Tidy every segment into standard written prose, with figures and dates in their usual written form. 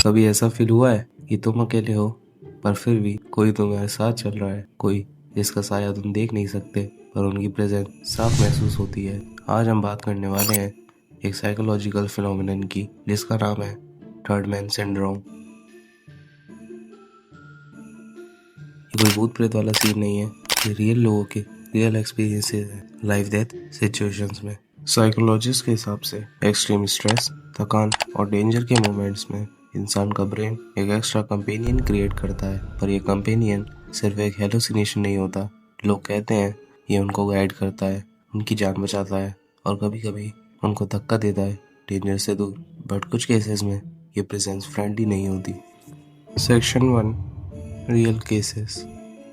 कभी ऐसा फील हुआ है कि तुम अकेले हो पर फिर भी कोई तुम्हारे साथ चल रहा है, कोई जिसका साया तुम देख नहीं सकते पर उनकी प्रेजेंस साफ महसूस होती है। आज हम बात करने वाले हैं एक साइकोलॉजिकल फिनोमिनन की जिसका नाम है थर्ड मैन सिंड्रोम। ये कोई भूत प्रेत वाला सीन नहीं है, ये रियल लोगों के रियल एक्सपीरियंसेस हैं लाइफ डेथ सिचुएशंस में। साइकोलॉजिस्ट के हिसाब से एक्सट्रीम स्ट्रेस, थकान और डेंजर के मोमेंट्स में इंसान का ब्रेन एक एक्स्ट्रा कंपेनियन क्रिएट करता है, पर ये कंपेनियन सिर्फ एक हेलुसिनेशन नहीं होता। लोग कहते हैं ये उनको गाइड करता है, उनकी जान बचाता है और कभी कभी उनको धक्का देता है डेंजर से दूर। बट कुछ केसेस में ये प्रेजेंस फ्रेंडली नहीं होती। Section 1, real cases.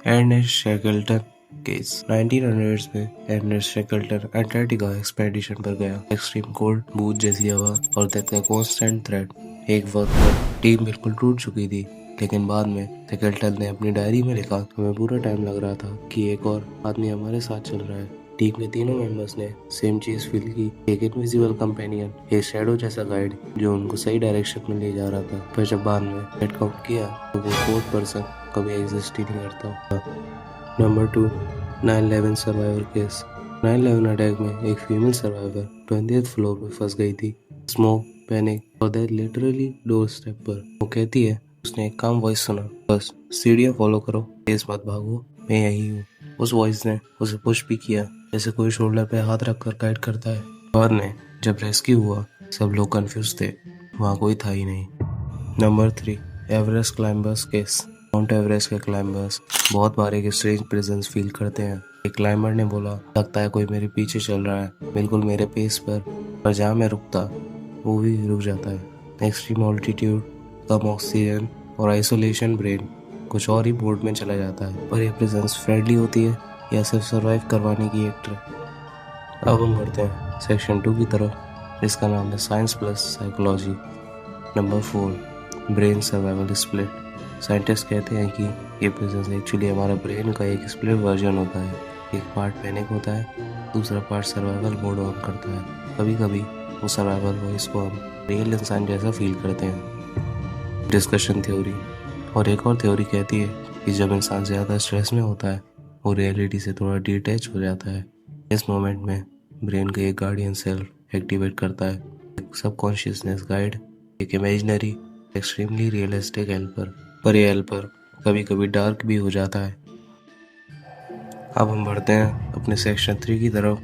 Ernest Shackleton case. 1900s में अर्नेस्ट शेकल्टन अंटार्कटिका एक्सपेडिशन पर गया। एक्सट्रीम कोल्ड, बूझ जैसी हवा और डेथ का कॉन्स्टेंट थ्रेट। एक वक्त पर टीम बिल्कुल टूट चुकी थी, लेकिन बाद में शेकल्टन ने अपनी डायरी में लिखा, हमें पूरा टाइम लग रहा था कि एक और आदमी हमारे साथ चल रहा है। टीम के तीनों मेंबर्स ने सेम चीज फील की, एक इनविजिबल कंपेनियन, एक शैडो जैसा गाइड जो उनको सही डायरेक्शन में ले जा रहा था। पर जब बाद में हेड काउंट किया तो वो फोर्थ पर्सन कभी एग्जिस्ट ही नहीं करता। Number 2, 9/11 survivor case. 9/11 अटैक में एक फीमेल सर्वाइवर 20th फ्लोर पे फंस गई थी। स्मोक, पैनिक और डेथ लिटरली डोर स्टेप पर। वो कहती है उसने एक काम वॉइस सुना, बस सीढ़ियाँ फॉलो करो, तेज मत भागो, मैं यही हूँ। उस वॉइस ने उसे पुश भी किया, जैसे कोई शोल्डर पे हाथ रखकर गाइड करता है। बाद में जब रेस्क्यू हुआ सब लोग कंफ्यूज थे, वहाँ कोई था ही नहीं। Number 3, Everest climbers case. Mount Everest के क्लाइंबर्स बहुत बार एक स्ट्रेंज प्रेजेंस फील करते हैं। एक क्लाइंबर ने बोला, लगता है कोई मेरे पीछे चल रहा है, बिल्कुल मेरे पेस पर जहाँ मैं रुकता वो भी रुक जाता है। एक्सट्रीम ऑल्टीट्यूड, कम ऑक्सीजन और आइसोलेशन, ब्रेन कुछ और ही मोड में चला जाता है। पर यह प्रेजेंस फ्रेंडली होती है या सिर्फ सरवाइव करवाने की एक ट्रिक। अब हम बढ़ते हैं सेक्शन 2 की तरफ, जिसका नाम है science plus psychology. Number 4, brain survival split. Scientist कहते हैं कि ये प्रेजेंस एक्चुअली हमारा ब्रेन का एक स्प्लिट वर्जन होता है। एक पार्ट पैनिक होता है, दूसरा पार्ट सर्वाइवल मोड ऑन करता है। कभी कभी वो सर्वाइवल वॉइस को हम रियल इंसान जैसा फील करते हैं। Discussion theory. और एक और थ्योरी कहती है कि जब इंसान ज़्यादा स्ट्रेस में होता है वो रियलिटी से थोड़ा डिटैच हो जाता है। इस मोमेंट में ब्रेन का एक गार्डियन सेल्फ एक्टिवेट करता है, एक सबकॉन्शियसनेस गाइड, एक इमेजिनरी एक्सट्रीमली रियलिस्टिक हेल्पर। पर ये हेल्पर कभी कभी डार्क भी हो जाता है। अब हम बढ़ते हैं अपने सेक्शन 3 की तरफ,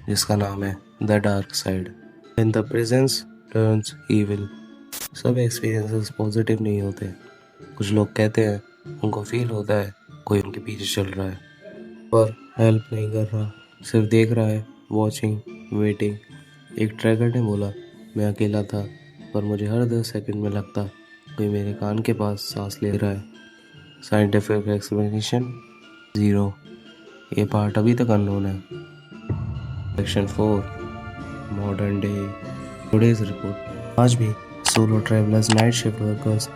जिसका नाम है the dark side. When the presence turns evil. सब एक्सपीरियंसेस पॉजिटिव नहीं होते। कुछ लोग कहते हैं उनको फील होता है कोई उनके पीछे चल रहा है, पर हेल्प नहीं कर रहा, सिर्फ देख रहा है, वॉचिंग, वेटिंग। एक ट्रैकर ने बोला, मैं अकेला था पर मुझे हर 10 सेकंड में लगता कोई मेरे कान के पास सांस ले रहा है। Scientific explanation 0। ये पार्ट अभी तक अननोन है। Section 4, modern day. Today's report. आज भी solo travellers, night shift workers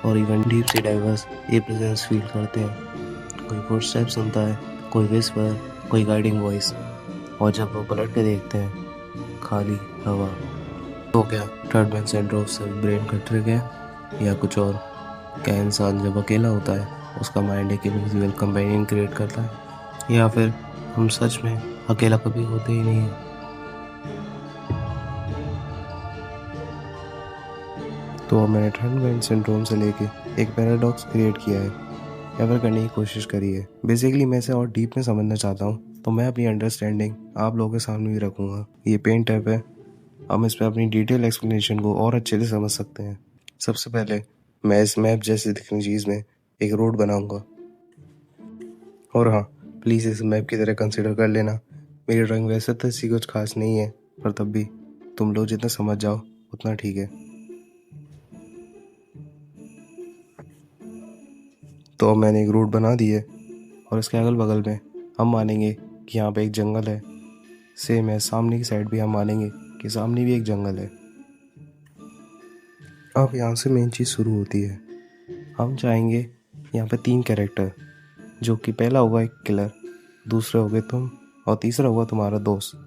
और इवन डीप सी डाइवर्स ये प्रेजेंस फील करते हैं। कोई फुटस्टेप सुनता है, कोई विस्पर, कोई गाइडिंग वॉइस, और जब वो पलट के देखते हैं खाली हवा। तो क्या थर्ड मैन सिंड्रोम से ब्रेन का ट्रिक है या कुछ और? क्या इंसान जब अकेला होता है उसका माइंड एक इनविजिबल कंपेनियन क्रिएट करता है, या फिर हम सच में अकेला कभी होते ही नहीं है? तो मैंने थर्ड मैन सिंड्रोम से लेके एक पैराडॉक्स क्रिएट किया है, कवर करने की कोशिश करी है। बेसिकली मैं इसे और डीप में समझना चाहता हूँ, तो मैं अपनी अंडरस्टैंडिंग आप लोगों के सामने भी रखूँगा। ये पेन टैप है, हम इस पर अपनी डिटेल एक्सप्लेनेशन को और अच्छे से समझ सकते हैं। सबसे पहले मैं इस मैप जैसे दिखने चीज़ में एक रोड बनाऊंगा, और हाँ, प्लीज़ इस मैप की तरह कंसिडर कर लेना। मेरी ड्राइंग वैसे तो ऐसी कुछ खास नहीं है, पर तब भी तुम लोग जितना समझ जाओ उतना ठीक है। तो अब मैंने एक रोड बना दी है, और इसके अगल बगल में हम मानेंगे कि यहाँ पे एक जंगल है। सेम है, सामने की साइड भी हम मानेंगे कि सामने भी एक जंगल है। अब यहाँ से मेन चीज़ शुरू होती है। हम चाहेंगे यहाँ पे 3 कैरेक्टर, जो कि पहला होगा एक किलर, दूसरा होगे तुम, और तीसरा होगा तुम्हारा दोस्त।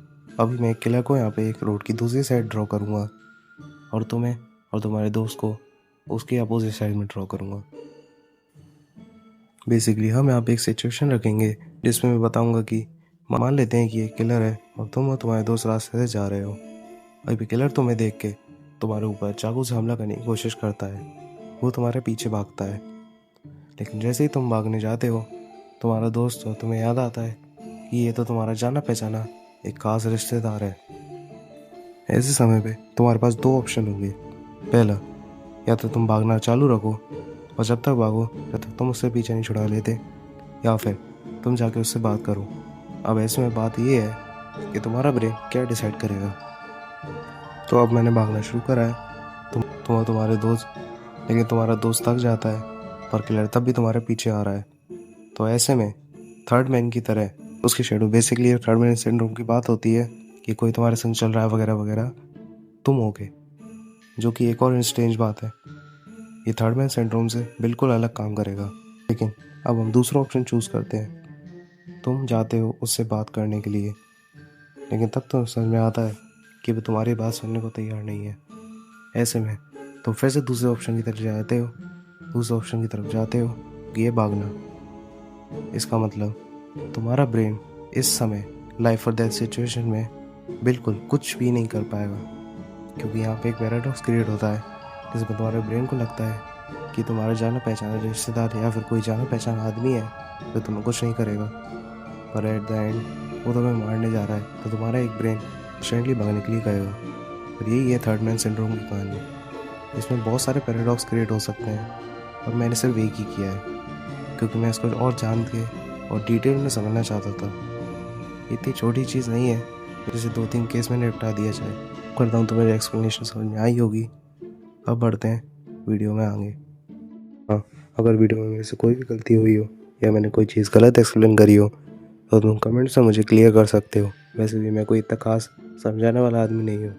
अभी मैं एक किलर को यहाँ पे एक रोड की दूसरी साइड ड्रॉ करूँगा, और तुम्हें और तुम्हारे दोस्त को उसके अपोजिट साइड में ड्रॉ करूँगा। बेसिकली हम यहाँ पे एक सिचुएशन रखेंगे जिसमें मैं बताऊँगा कि मान लेते हैं कि एक किलर है और तुम और तुम्हारे दोस्त रास्ते से जा रहे हो। अभी किलर तुम्हें देख के तुम्हारे ऊपर चाकू से हमला करने की कोशिश करता है। वो तुम्हारे पीछे भागता है, लेकिन जैसे ही तुम भागने जाते हो तुम्हारा दोस्त हो तुम्हें याद आता है कि ये तो तुम्हारा जाना पहचाना एक खास रिश्तेदार है। ऐसे समय पे तुम्हारे पास दो ऑप्शन होंगे। पहला, या तो तुम भागना चालू रखो और जब तक भागो जब तक तुम उससे पीछे नहीं छुड़ा लेते, या फिर तुम जाके उससे बात करो। अब ऐसे में बात ये है कि तुम्हारा ब्रेन क्या डिसाइड करेगा। तो अब मैंने भागना शुरू करा है, तुम और तुम्हारे दोस्त, लेकिन तुम्हारा दोस्त थक जाता है पर किलर तब भी तुम्हारे पीछे आ रहा है। तो ऐसे में थर्ड मैन की तरह उसकी shadow, basically third man syndrome की बात होती है कि कोई तुम्हारे संग चल रहा है वगैरह वगैरह, तुम होगे, जो कि एक और स्ट्रेंज बात है। ये थर्ड मैन सिंड्रोम से बिल्कुल अलग काम करेगा। लेकिन अब हम दूसरा ऑप्शन चूज़ करते हैं। तुम जाते हो उससे बात करने के लिए, लेकिन तब तो समझ में आता है कि वो तुम्हारी बात सुनने को तैयार नहीं है। ऐसे में तुम फिर से दूसरे ऑप्शन की तरफ जाते हो, कि ये भागना। इसका मतलब तुम्हारा ब्रेन इस समय लाइफ और डेथ सिचुएशन में बिल्कुल कुछ भी नहीं कर पाएगा, क्योंकि यहाँ पे एक पैराडॉक्स क्रिएट होता है जिसमें तुम्हारे ब्रेन को लगता है कि तुम्हारा जाना पहचाना रिश्तेदार या फिर कोई जाना पहचाना आदमी है जो तुम्हें कुछ नहीं करेगा, पर एट द एंड वो तुम्हें मारने जा रहा है। तो तुम्हारा एक ब्रेन स्ट्रेंटली भागने के लिए कहेगा। और यही है थर्ड मैन सिंड्रोम की कहानी। इसमें बहुत सारे पैराडॉक्स क्रिएट हो सकते हैं और मैंने सिर्फ एक ही किया है, क्योंकि मैं इसको और जान के और डिटेल में समझना चाहता था। इतनी छोटी चीज़ नहीं है जिसे 2-3 केस में निपटा दिया जाए। करता हूँ तो मेरी एक्सप्लेनेशन समझ में आई होगी। अब बढ़ते हैं वीडियो में आगे। हाँ, अगर वीडियो में मेरे से कोई भी गलती हुई हो या मैंने कोई चीज़ गलत एक्सप्लेन करी हो तो तुम कमेंट्स में मुझे क्लियर कर सकते हो। वैसे भी मैं कोई इतना खास समझाने वाला आदमी नहीं हूँ।